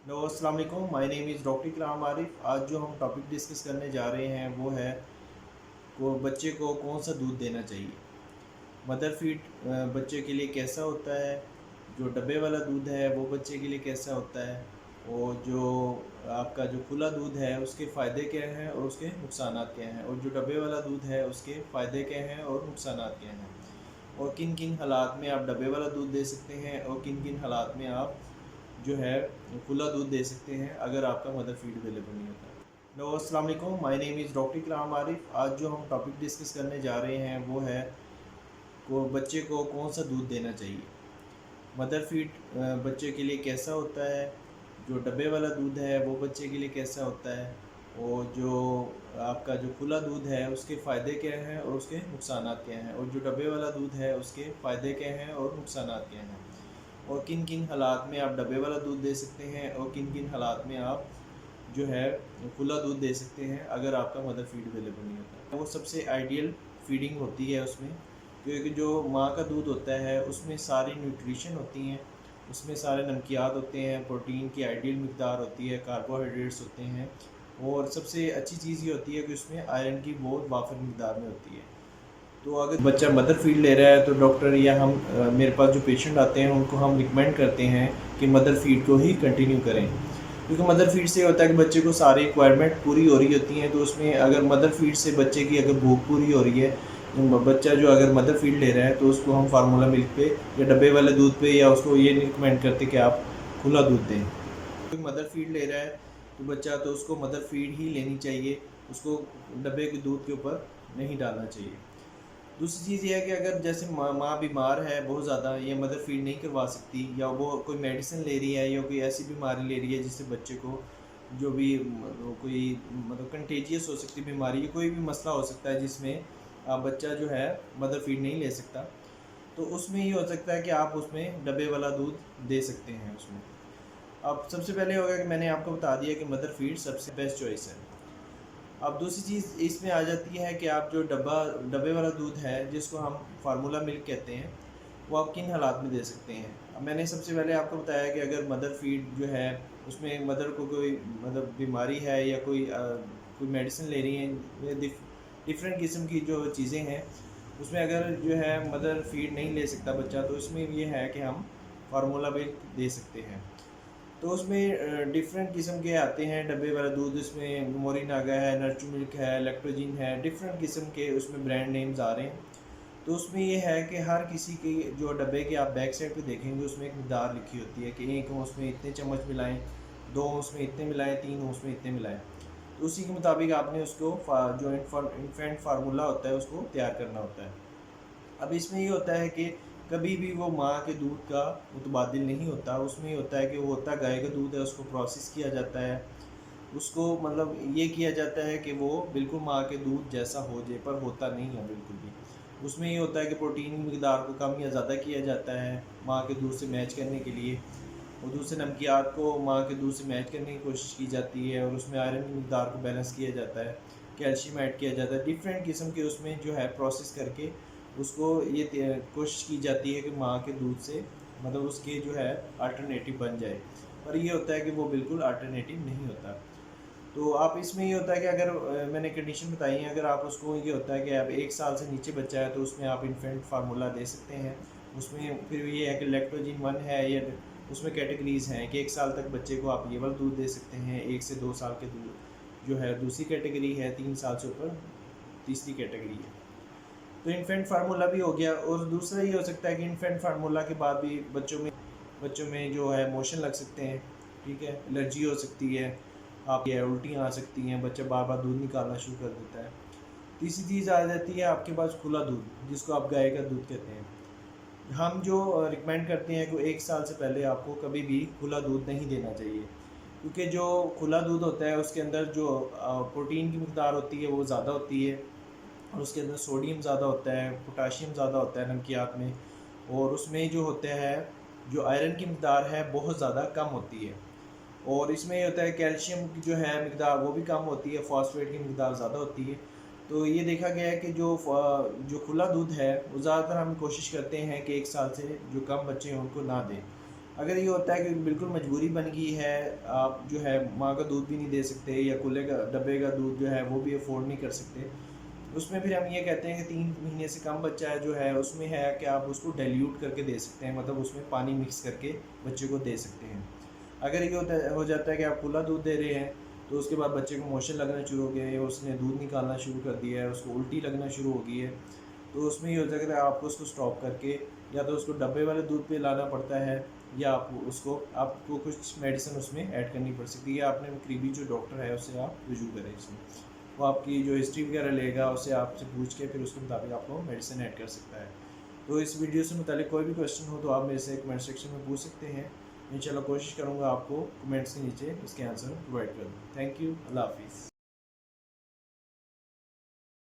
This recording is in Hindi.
हेलो अस्सलाम वालेकुम, माय नेम इज़ डॉक्टर इकराम आरिफ। आज जो हम टॉपिक डिस्कस करने जा रहे हैं वो है को बच्चे को कौन सा दूध देना चाहिए। मदर फीड बच्चे के लिए कैसा होता है, जो डब्बे वाला दूध है वो बच्चे के लिए कैसा होता है, और जो आपका जो खुला दूध है उसके फ़ायदे क्या हैं और उसके नुकसानात क्या हैं, और जो डब्बे वाला दूध है उसके फ़ायदे क्या हैं और नुकसानात क्या हैं, और किन किन हालात में आप डब्बे वाला दूध दे सकते हैं और किन किन हालात में आप जो है खुला दूध दे सकते हैं अगर आपका मदर फीड अवेलेबल नहीं होता। हेलो अस्सलाम वालेकुम, माय नेम इज़ डॉक्टर इकराम आरिफ। आज जो हम टॉपिक डिस्कस करने जा रहे हैं वो है को बच्चे को कौन सा दूध देना चाहिए। मदर फीड बच्चे के लिए कैसा होता है, जो डब्बे वाला दूध है वो बच्चे के लिए कैसा होता है, और जो आपका जो खुला दूध है उसके फ़ायदे क्या हैं और उसके नुकसानात क्या हैं, और जो डब्बे वाला दूध है उसके फ़ायदे क्या हैं और नुकसानात क्या हैं, और किन किन हालात में आप डब्बे वाला दूध दे सकते हैं और किन किन हालात में आप जो है खुला दूध दे सकते हैं अगर आपका मदर फीड अवेलेबल नहीं होता। वो सबसे आइडियल फीडिंग होती है उसमें, क्योंकि जो माँ का दूध होता है उसमें सारी न्यूट्रिशन होती हैं, उसमें सारे नमकियात होते हैं, प्रोटीन की आइडियल मिकदार होती है, कार्बोहाइड्रेट्स होते हैं, और सबसे अच्छी चीज़ ये होती है कि उसमें आयरन की बहुत वाफिर मिकदार में होती है। तो अगर बच्चा मदर फीड ले रहा है तो डॉक्टर या हम मेरे पास जो पेशेंट आते हैं उनको हम रिकमेंड करते हैं कि मदर फीड को ही कंटिन्यू करें, क्योंकि मदर फीड से होता है कि बच्चे को सारी रिक्वायरमेंट पूरी हो रही होती हैं। तो उसमें अगर मदर फीड से बच्चे की अगर भूख पूरी हो रही है, तो बच्चा जो अगर मदर फीड ले रहा है तो उसको हम फार्मूला मिल्क पे या डब्बे वाले दूध पे, या उसको ये नहीं रिकमेंड करते कि आप खुला दूध दें। तो मदर फीड ले रहा है तो बच्चा तो उसको मदर फीड ही लेनी चाहिए, उसको डब्बे के दूध के ऊपर नहीं डालना चाहिए। दूसरी चीज़ ये है कि अगर जैसे माँ बीमार है बहुत ज़्यादा, ये मदर फीड नहीं करवा सकती, या वो कोई मेडिसिन ले रही है या कोई ऐसी बीमारी ले रही है जिससे बच्चे को जो भी कोई मतलब कंटेजियस हो सकती बीमारी या कोई भी मसला हो सकता है जिसमें बच्चा जो है मदर फीड नहीं ले सकता, तो उसमें ये हो सकता है कि आप उसमें डब्बे वाला दूध दे सकते हैं उसमें। अब सबसे पहले होगा कि मैंने आपको बता दिया कि मदर फीड सबसे बेस्ट चॉइस है। अब दूसरी चीज़ इसमें आ जाती है कि आप जो डब्बे वाला दूध है जिसको हम फार्मूला मिल्क कहते हैं, वो आप किन हालात में दे सकते हैं। अब मैंने सबसे पहले आपको बताया कि अगर मदर फीड जो है उसमें मदर को कोई मतलब बीमारी है या कोई मेडिसिन ले रही हैं, डिफरेंट किस्म की जो चीज़ें हैं, उसमें अगर जो है मदर फीड नहीं ले सकता बच्चा, तो इसमें ये है कि हम फार्मूला मिल्क दे सकते हैं। तो उसमें डिफरेंट किस्म के आते हैं डब्बे वाला दूध, इसमें मोरिनागा है, नर्चू मिल्क है, लैक्टोजिन है, डिफरेंट किस्म के उसमें ब्रांड नेम्स आ रहे हैं। तो उसमें ये है कि हर किसी के जो डब्बे के आप बैक साइड पे देखेंगे उसमें एक मिकदार लिखी होती है कि एक उसमें इतने चम्मच मिलाएं, दो उसमें इतने मिलाएं, तीन उसमें इतने मिलाएं। तो उसी के मुताबिक आपने उसको जो इन्फेंट फार्मूला होता है उसको तैयार करना होता है। अब इसमें ये होता है कि कभी भी वो माँ के दूध का मुतबादिल नहीं होता, उसमें ये होता है कि वो होता गाय का दूध है, उसको प्रोसेस किया जाता है, उसको मतलब ये किया जाता है कि वो बिल्कुल माँ के दूध जैसा हो जाए, पर होता नहीं है बिल्कुल भी। उसमें ये होता है कि प्रोटीन की मिकदार को कम या ज़्यादा किया जाता है माँ के दूध से मैच करने के लिए, और दूसरे नमकियात को माँ के दूध से मैच करने की कोशिश की जाती है, और उसमें आयरन की मिकदार को बैलेंस किया जाता है, कैल्शियम ऐड किया जाता है, डिफरेंट किस्म के उसमें जो है प्रोसेस करके उसको ये कोशिश की जाती है कि माँ के दूध से मतलब उसके जो है अल्टरनेटिव बन जाए, पर ये होता है कि वो बिल्कुल अल्टरनेटिव नहीं होता। तो आप इसमें ये होता है कि अगर मैंने कंडीशन बताई है, अगर आप उसको ये होता है कि आप 1 साल से नीचे बच्चा है तो उसमें आप इन्फेंट फार्मूला दे सकते हैं। उसमें फिर ये है कि लैक्टोजिन 1 है, या उसमें कैटेगरीज़ हैं कि 1 साल तक बच्चे को आप ये वाला दूध दे सकते हैं, 1 से 2 साल के दूध जो है दूसरी कैटेगरी है, 3 साल से ऊपर तीसरी कैटेगरी है। तो इन्फेंट फार्मूला भी हो गया, और दूसरा ये हो सकता है कि इन्फेंट फार्मूला के बाद भी बच्चों में जो है मोशन लग सकते हैं, ठीक है, एलर्जी हो सकती है, आप ये उल्टियाँ आ सकती हैं, बच्चा बार बार दूध निकालना शुरू कर देता है। तीसरी चीज़ आ जाती है आपके पास खुला दूध, जिसको आप गाय का दूध कहते हैं। हम जो रिकमेंड करते हैं कि 1 साल से पहले आपको कभी भी खुला दूध नहीं देना चाहिए, क्योंकि जो खुला दूध होता है उसके अंदर जो प्रोटीन की मिकदार होती है वो ज़्यादा होती है, और उसके अंदर सोडियम ज़्यादा होता है, पोटाशियम ज़्यादा होता है नमकियात में, और उसमें जो होता है जो आयरन की मिकदार है बहुत ज़्यादा कम होती है, और इसमें ये होता है कैल्शियम की जो है मिकदार वो भी कम होती है, फॉस्फेट की मिकदार ज़्यादा होती है। तो ये देखा गया है कि जो खुला दूध है वो ज़्यादातर हम कोशिश करते हैं कि 1 साल से जो कम बच्चे हैं उनको ना दें, अगर ये होता है कि बिल्कुल मजबूरी बन गई है, आप जो है माँ का दूध भी नहीं दे सकते या खुले का डब्बे का दूध जो है वो भी अफोर्ड नहीं कर सकते, उसमें फिर हम ये कहते हैं कि 3 महीने से कम बच्चा है जो है उसमें है कि आप उसको डाइल्यूट करके दे सकते हैं, मतलब उसमें पानी मिक्स करके बच्चे को दे सकते हैं। अगर ये हो जाता है कि आप खुला दूध दे रहे हैं तो उसके बाद बच्चे को मोशन लगना शुरू हो गया है, उसने दूध निकालना शुरू कर दिया है, उसको उल्टी लगना शुरू हो गई है, तो उसमें ये हो सकता है आपको उसको स्टॉप करके या तो उसको डब्बे वाले दूध पे लाना पड़ता है, या आपको कुछ मेडिसिन उसमें ऐड करनी पड़ सकती है। आपने करीबी जो डॉक्टर है उससे आप रुजू करें इसमें, वो आपकी जो हिस्ट्री वगैरह लेगा उससे आपसे पूछ के फिर उसके मुताबिक आपको मेडिसिन ऐड कर सकता है। तो इस वीडियो से मुतालिक कोई भी क्वेश्चन हो तो आप मेरे से कमेंट सेक्शन में पूछ सकते हैं। इंशाल्लाह कोशिश करूँगा आपको कमेंट्स के नीचे इसके आंसर प्रोवाइड कर दूँ। थैंक यू, अल्लाह हाफिज़।